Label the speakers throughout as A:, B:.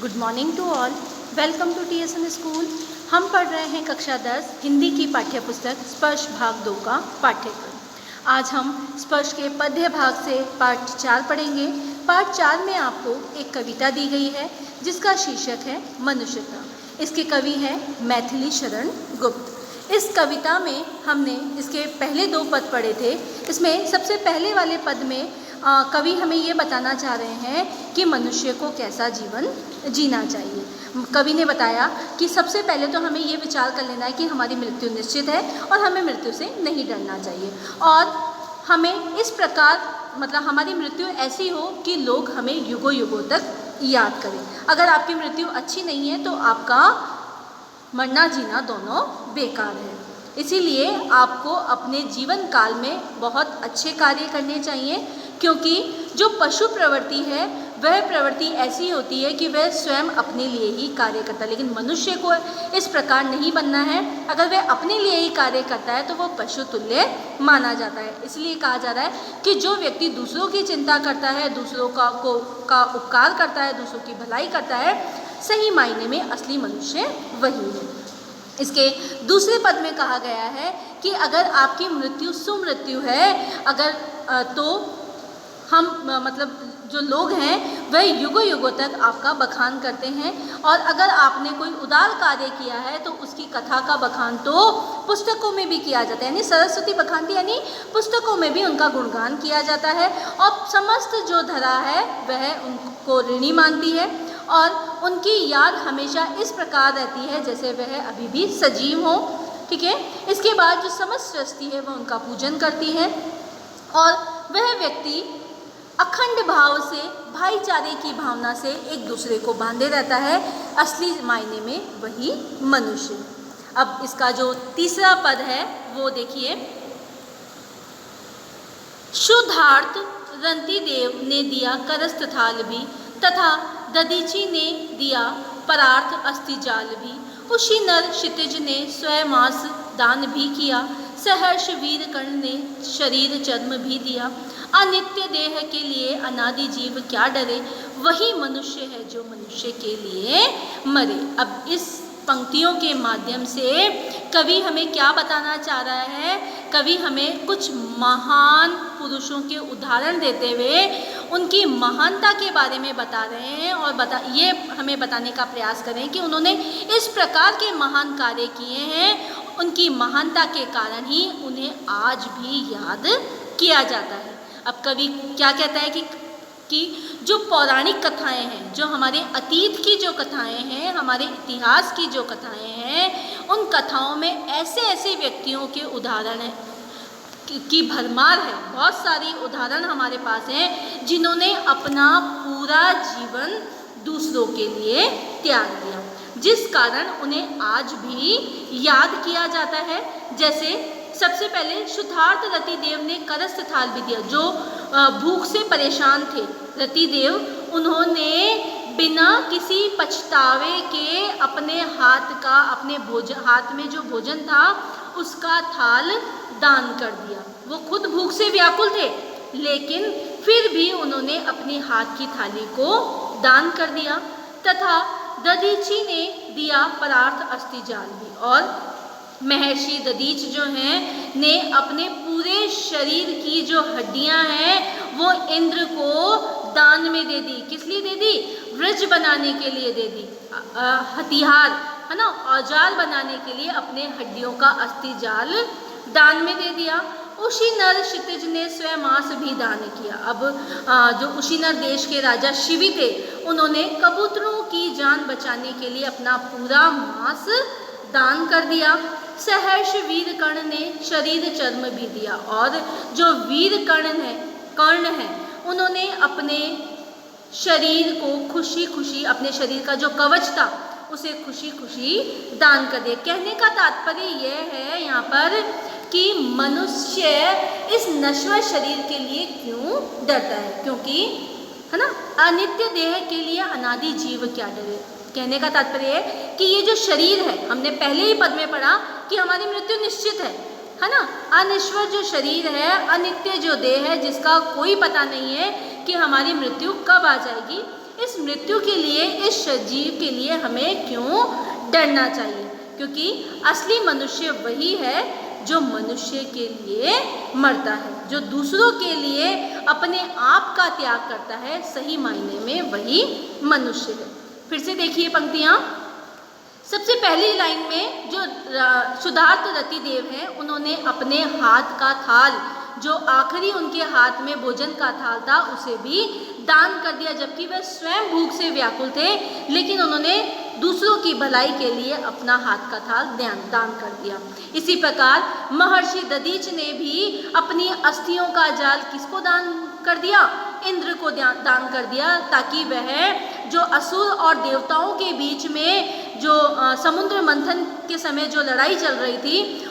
A: Good morning to all. Welcome to TSN school. हम पढ़ रहे हैं कक्षा 10 हिंदी की पाठ्य पुस्तक स्पर्श भाग 2 का पाठ्यक्रम। आज हम स्पर्श के पद्य भाग से पाठ 4 पढ़ेंगे। पाठ 4 में आपको एक कविता दी गई है जिसका शीर्षक है मनुष्यता। इसके कवि हैं मैथिली शरण गुप्त। इस कविता में हमने इसके पहले 2 पद पढ़े थे। इसमें सबसे पहले वाले पद में कवि हमें ये बताना चाह रहे हैं कि मनुष्य को कैसा जीवन जीना चाहिए। कवि ने बताया कि सबसे पहले तो हमें ये विचार कर लेना है कि हमारी मृत्यु निश्चित है और हमें मृत्यु से नहीं डरना चाहिए, और हमें इस प्रकार हमारी मृत्यु ऐसी हो कि लोग हमें युगों युगों तक याद करें। अगर आपकी मृत्यु अच्छी नहीं है तो आपका मरना जीना दोनों बेकार है। इसीलिए आपको अपने जीवन काल में बहुत अच्छे कार्य करने चाहिए, क्योंकि जो पशु प्रवृत्ति है वह प्रवृत्ति ऐसी होती है कि वह स्वयं अपने लिए ही कार्य करता है, लेकिन मनुष्य को इस प्रकार नहीं बनना है। अगर वह अपने लिए ही कार्य करता है तो वह पशु तुल्य माना जाता है। इसलिए कहा जा रहा है कि जो व्यक्ति दूसरों की चिंता करता है, दूसरों का उपकार करता है, दूसरों की भलाई करता है, सही मायने में असली मनुष्य वही है। इसके दूसरे पद में कहा गया है कि अगर आपकी मृत्यु सुमृत्यु है, तो हम जो लोग हैं वह युगों युगों तक आपका बखान करते हैं, और अगर आपने कोई उदार कार्य किया है तो उसकी कथा का बखान तो पुस्तकों में भी किया जाता है, यानी सरस्वती बखानती, यानी पुस्तकों में भी उनका गुणगान किया जाता है, और समस्त जो धरा है वह उनको ऋणी मानती है, और उनकी याद हमेशा इस प्रकार रहती है जैसे वह अभी भी सजीव हो। ठीक है। इसके बाद जो समस्त सृष्टि है वह उनका पूजन करती है, और वह व्यक्ति अखंड भाव से, भाईचारे की भावना से एक दूसरे को बांधे रहता है। असली मायने में वही मनुष्य। अब इसका जो तीसरा पद है वो देखिए। शुद्धार्थ रंतिदेव ने दिया करस्त थाल भी, तथा ददीची ने दिया परार्थ अस्थिजाल भी। उसी नर क्षितिज ने स्वयमास दान भी किया, सहर्ष वीर कर्ण ने शरीर चर्म भी दिया। अनित्य देह के लिए अनादि जीव क्या डरे, वही मनुष्य है जो मनुष्य के लिए मरे। अब इस पंक्तियों के माध्यम से कवि हमें क्या बताना चाह रहा है? कवि हमें कुछ महान पुरुषों के उदाहरण देते हुए उनकी महानता के बारे में बता रहे हैं, और ये हमें बताने का प्रयास करें कि उन्होंने इस प्रकार के महान कार्य किए हैं, उनकी महानता के कारण ही उन्हें आज भी याद किया जाता है। अब कवि क्या कहता है कि जो पौराणिक कथाएं हैं, जो हमारे अतीत की जो कथाएं हैं, हमारे इतिहास की जो कथाएं हैं, उन कथाओं में ऐसे ऐसे व्यक्तियों के उदाहरण हैं की भरमार है। बहुत सारी उदाहरण हमारे पास हैं जिन्होंने अपना पूरा जीवन दूसरों के लिए त्याग दिया, जिस कारण उन्हें आज भी याद किया जाता है। जैसे सबसे पहले शुद्धार्थ रतिदेव ने करस्त थाल भी दिया। जो भूख से परेशान थे रतिदेव, उन्होंने बिना किसी पछतावे के अपने हाथ में जो भोजन था उसका थाल दान कर दिया। वो खुद भूख से व्याकुल थे, लेकिन फिर भी उन्होंने अपने हाथ की थाली को दान कर दिया। तथा ददीची ने दिया परार्थ अस्थिजाल भी, और महर्षि ददीच जो हैं ने अपने पूरे शरीर की जो हड्डियां हैं वो इंद्र को दान में दे दी। किस लिए दे दी? वृक्ष बनाने के लिए दे दी। हथियार है ना, औजार बनाने के लिए अपने हड्डियों का अस्थिजाल दान में दे दिया। उशीनर क्षितिज ने स्वयमास भी दान किया। अब जो उशीनर देश के राजा शिवी थे, उन्होंने कबूतरों की जान बचाने के लिए अपना पूरा मांस दान कर दिया। सहर्ष वीर कर्ण ने शरीर चर्म भी दिया, और जो वीर कर्ण है उन्होंने अपने शरीर को खुशी खुशी, अपने शरीर का जो कवच था उसे खुशी खुशी दान कर दिया। कहने का तात्पर्य यह है यहाँ पर कि मनुष्य इस नश्वर शरीर के लिए क्यों डरता है, क्योंकि है ना, अनित्य देह के लिए अनादि जीव क्या डरे। कहने का तात्पर्य है कि ये जो शरीर है, हमने पहले ही पद में पढ़ा कि हमारी मृत्यु निश्चित है ना। अनिश्वर जो शरीर है, अनित्य जो देह है, जिसका कोई पता नहीं है कि हमारी मृत्यु कब आ जाएगी, इस मृत्यु के लिए, इस सजीव के लिए हमें क्यों डरना चाहिए? क्योंकि असली मनुष्य वही है जो मनुष्य के लिए मरता है, जो दूसरों के लिए अपने आप का त्याग करता है, सही मायने में वही मनुष्य है। फिर से देखिए पंक्तियाँ। सबसे पहली लाइन में जो सुधार्थ रतिदेव हैं, उन्होंने अपने हाथ का थाल, जो आखिरी उनके हाथ में भोजन का थाल था, उसे भी दान कर दिया, जबकि वह स्वयं भूख से व्याकुल थे, लेकिन उन्होंने दूसरों की भलाई के लिए अपना हाथ का थाल दान कर दिया। इसी प्रकार महर्षि दधीच ने भी अपनी अस्थियों का जाल किसको दान कर दिया? इंद्र को दान कर दिया, ताकि वह जो असुर और देवताओं के बीच में जो समुद्र मंथन के समय जो लड़ाई चल रही थी,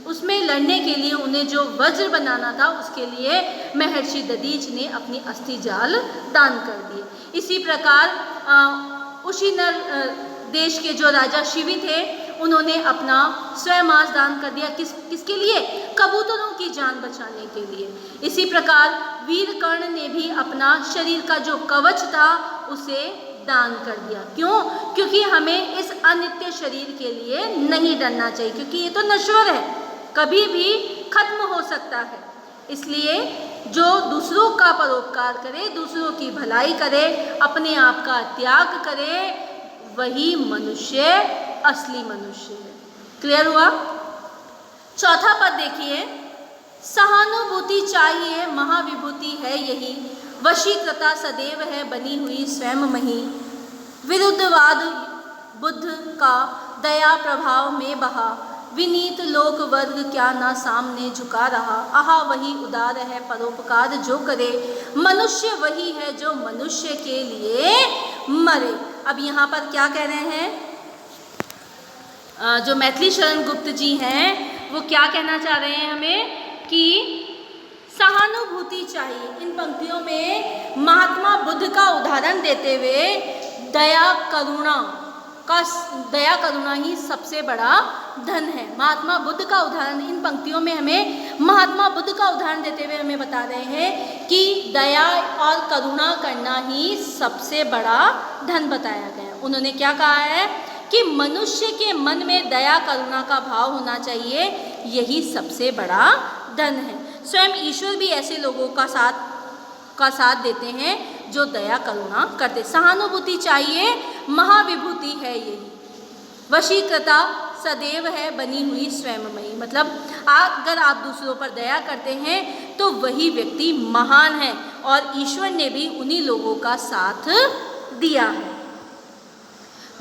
A: उसमें लड़ने के लिए उन्हें जो वज्र बनाना था, उसके लिए महर्षि दधीच ने अपनी अस्थि जाल दान कर दिए। इसी प्रकार उशीनर देश के जो राजा शिवी थे, उन्होंने अपना स्वयंमास दान कर दिया। किसके लिए? कबूतरों की जान बचाने के लिए। इसी प्रकार वीरकर्ण ने भी अपना शरीर का जो कवच था, उसे दान कर दिया। क्यों? क्योंकि हमें इस अनित्य शरीर के लिए नहीं डरना चाहिए, क्योंकि ये तो नश्वर है, कभी भी खत्म हो सकता है। इसलिए जो दूसरों का परोपकार करे, दूसरों की भलाई करे, अपने आप का त्याग करे, वही मनुष्य असली मनुष्य है। क्लियर हुआ? चौथा पद देखिए। सहानुभूति चाहिए महाविभूति है यही, वशीकृता सदैव है बनी हुई स्वयं मही, विरुद्धवाद बुद्ध का दया प्रभाव में बहा, विनीत लोक वर्ग क्या ना सामने झुका रहा, आहा वही उदार है परोपकार जो करे, मनुष्य वही है जो मनुष्य के लिए मरे। अब यहाँ पर क्या कह रहे हैं? जो मैथिली शरण गुप्त जी हैं, वो क्या कहना चाह रहे हैं हमें? कि सहानुभूति चाहिए। इन पंक्तियों में महात्मा बुद्ध का उदाहरण देते हुए दया करुणा ही सबसे बड़ा धन है। महात्मा बुद्ध का उदाहरण इन पंक्तियों में हमें महात्मा बुद्ध का उदाहरण देते हुए हमें बता रहे हैं कि दया और करुणा करना ही सबसे बड़ा धन बताया गया। उन्होंने क्या कहा है कि मनुष्य के मन में दया करुणा का भाव होना चाहिए, यही सबसे बड़ा धन है। स्वयं ईश्वर भी ऐसे लोगों का साथ देते हैं जो दया करुणा करते। सहानुभूति चाहिए महाविभूति है यही, वशीकृता सदैव है बनी हुई स्वयंमयी। मतलब अगर आप दूसरों पर दया करते हैं तो वही व्यक्ति महान है, और ईश्वर ने भी उन्हीं लोगों का साथ दिया है।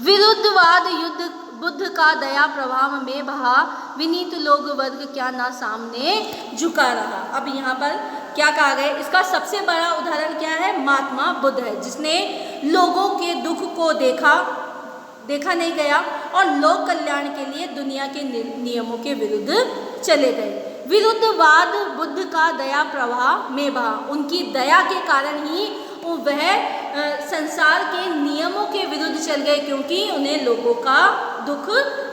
A: विरुद्धवाद युद्ध बुद्ध का दया प्रभाव में बहा, विनीत लोग वर्ग क्या ना सामने झुका रहा। अब यहाँ पर क्या कहा गया? इसका सबसे बड़ा उदाहरण क्या है? महात्मा बुद्ध है, जिसने लोगों के दुख को देखा नहीं गया और लोक कल्याण के लिए दुनिया के नियमों के विरुद्ध चले गए। विरुद्धवाद बुद्ध का दया प्रवाह में बहा, उनकी दया के कारण ही वह संसार के नियमों के विरुद्ध चल गए, क्योंकि उन्हें लोगों का दुख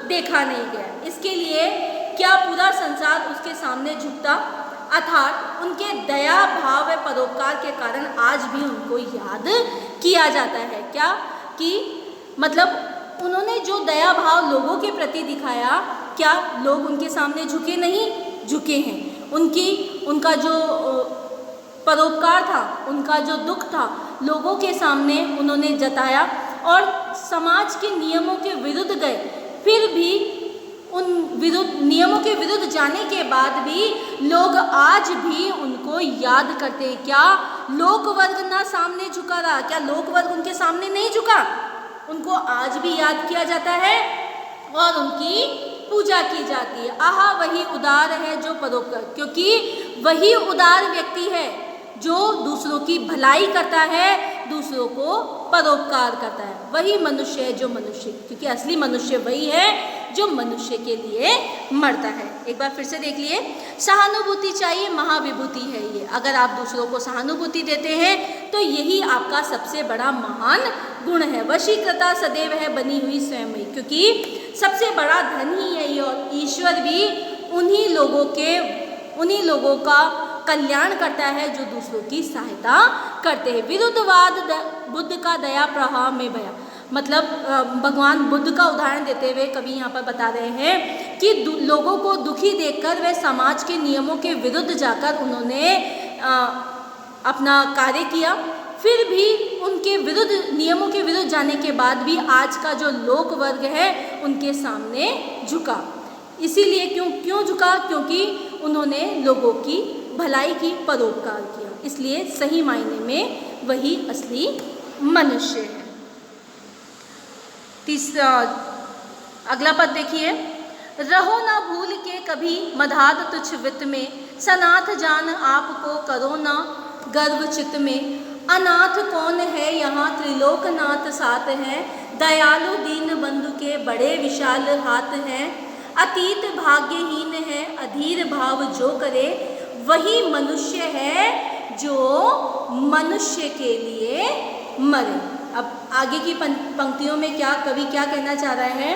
A: देखा नहीं गया। इसके लिए क्या पूरा संसार उसके सामने झुकता? अर्थात उनके दया भाव व परोपकार के कारण आज भी उनको याद किया जाता है। क्या कि मतलब उन्होंने जो दया भाव लोगों के प्रति दिखाया, क्या लोग उनके सामने झुके? नहीं झुके हैं। उनका जो परोपकार था, उनका जो दुख था, लोगों के सामने उन्होंने जताया और समाज के नियमों के विरुद्ध गए। फिर भी उन नियमों के विरुद्ध जाने के बाद भी लोग आज भी उनको याद करते। क्या लोक वर्ग ना सामने झुका रहा? क्या लोक वर्ग उनके सामने नहीं झुका? उनको आज भी याद किया जाता है और उनकी पूजा की जाती है। आहा वही उदार है जो परोपकार, क्योंकि वही उदार व्यक्ति है जो दूसरों की भलाई करता है, दूसरों को परोपकार करता है। वही मनुष्य है जो मनुष्य, क्योंकि असली मनुष्य वही है जो मनुष्य के लिए मरता है। एक बार फिर से देख लिए। सहानुभूति चाहिए महाविभूति है ये। अगर आप दूसरों को सहानुभूति देते हैं तो यही आपका सबसे बड़ा महान गुण है। वशीकृता सदैव है बनी हुई स्वयं, क्योंकि सबसे बड़ा धन ही यही, और ईश्वर भी उन्हीं लोगों का कल्याण करता है जो दूसरों की सहायता करते हैं। विरुद्धवाद बुद्ध का दया प्रवाह में बया, मतलब भगवान बुद्ध का उदाहरण देते हुए कवि यहाँ पर बता रहे हैं कि लोगों को दुखी देखकर वे समाज के नियमों के विरुद्ध जाकर उन्होंने अपना कार्य किया, फिर भी उनके विरुद्ध, नियमों के विरुद्ध जाने के बाद भी आज का जो लोक वर्ग है उनके सामने झुका। इसीलिए क्यों झुका? क्योंकि उन्होंने लोगों की भलाई की, परोपकार किया। इसलिए सही मायने में वही असली मनुष्य है। तीसरा अगला पद देखिए, रहो ना भूल के कभी मधाद तुच्छ वित्त में, सनाथ जान आपको करो ना गर्व चित्त में। अनाथ कौन है यहाँ त्रिलोकनाथ साथ है, दयालु दीन बंधु के बड़े विशाल हाथ हैं। अतीत भाग्यहीन है अधीर भाव जो करे, वही मनुष्य है जो मनुष्य के लिए मरे। अब आगे की पंक्तियों में कवि क्या कहना चाह रहा है?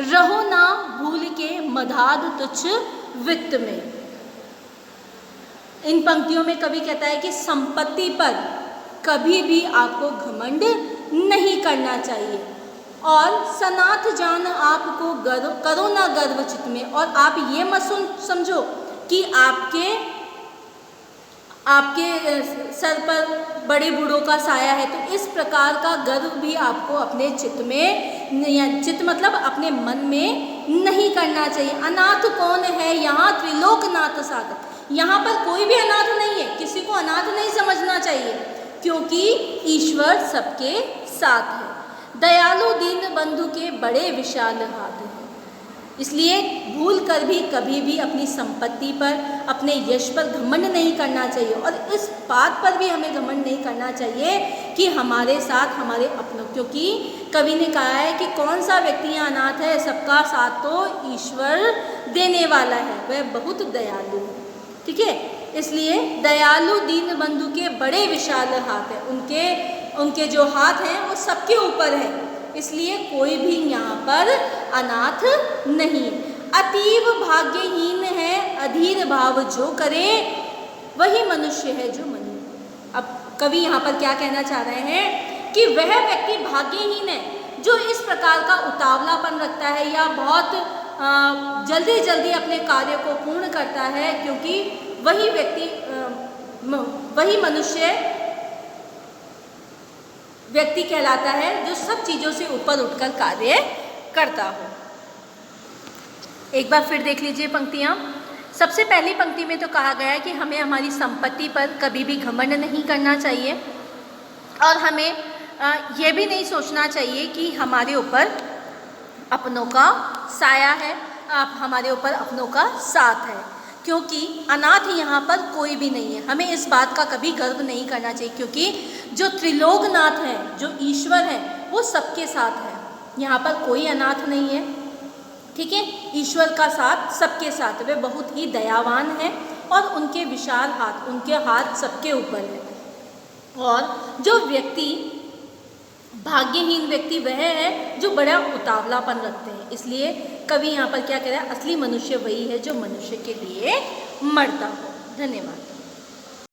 A: रहो ना भूल के मधाद तुच्छ वित्त में। इन पंक्तियों में कवि कहता है कि संपत्ति पर कभी भी आपको घमंड नहीं करना चाहिए, और सनाथ जान आपको करो ना गर्व चित्त में। और आप ये मत समझो कि आपके सर पर बड़े बूढ़ों का साया है, तो इस प्रकार का गर्व भी आपको अपने चित्त में, या चित्त मतलब अपने मन में नहीं करना चाहिए। अनाथ कौन है यहाँ त्रिलोकनाथ साथ, यहाँ पर कोई भी अनाथ नहीं है, किसी को अनाथ नहीं समझना चाहिए, क्योंकि ईश्वर सबके साथ है। दयालु दीन बंधु के बड़े विशाल हाथ हैं। इसलिए भूल कर भी कभी भी अपनी संपत्ति पर, अपने यश पर घमंड नहीं करना चाहिए। और इस बात पर भी हमें घमंड नहीं करना चाहिए कि हमारे साथ हमारे अपनों, क्योंकि कवि ने कहा है कि कौन सा व्यक्ति यहाँ अनाथ है, सबका साथ तो ईश्वर देने वाला है, वह बहुत दयालु है। ठीक है, इसलिए दयालु दीन बंधु के बड़े विशाल हाथ हैं, उनके जो हाथ हैं वो सबके ऊपर है, इसलिए कोई भी यहाँ पर अनाथ नहीं। अतीव भाग्यहीन है अधीर भाव जो करे, वही मनुष्य है जो मनुष्य। अब कवि यहाँ पर क्या कहना चाह रहे हैं कि वह व्यक्ति भाग्यहीन है जो इस प्रकार का उतावलापन रखता है, या बहुत जल्दी जल्दी अपने कार्य को पूर्ण करता है, क्योंकि वही व्यक्ति, वही मनुष्य व्यक्ति कहलाता है जो सब चीज़ों से ऊपर उठकर कार्य करता हो। एक बार फिर देख लीजिए पंक्तियाँ। सबसे पहली पंक्ति में तो कहा गया है कि हमें हमारी संपत्ति पर कभी भी घमंड नहीं करना चाहिए, और हमें यह भी नहीं सोचना चाहिए कि हमारे ऊपर अपनों का साया है, हमारे ऊपर अपनों का साथ है, क्योंकि अनाथ यहाँ पर कोई भी नहीं है। हमें इस बात का कभी गर्व नहीं करना चाहिए, क्योंकि जो त्रिलोकनाथ है, जो ईश्वर है, वो सबके साथ है। यहाँ पर कोई अनाथ नहीं है। ठीक है, ईश्वर का साथ सबके साथ, वे बहुत ही दयावान हैं, और उनके विशाल हाथ, उनके हाथ सबके ऊपर है। और जो व्यक्ति भाग्यहीन व्यक्ति वह है जो बड़ा उतावलापन रखते हैं। इसलिए कवि यहाँ पर क्या कह रहा है, असली मनुष्य वही है जो मनुष्य के लिए मरता हो। धन्यवाद।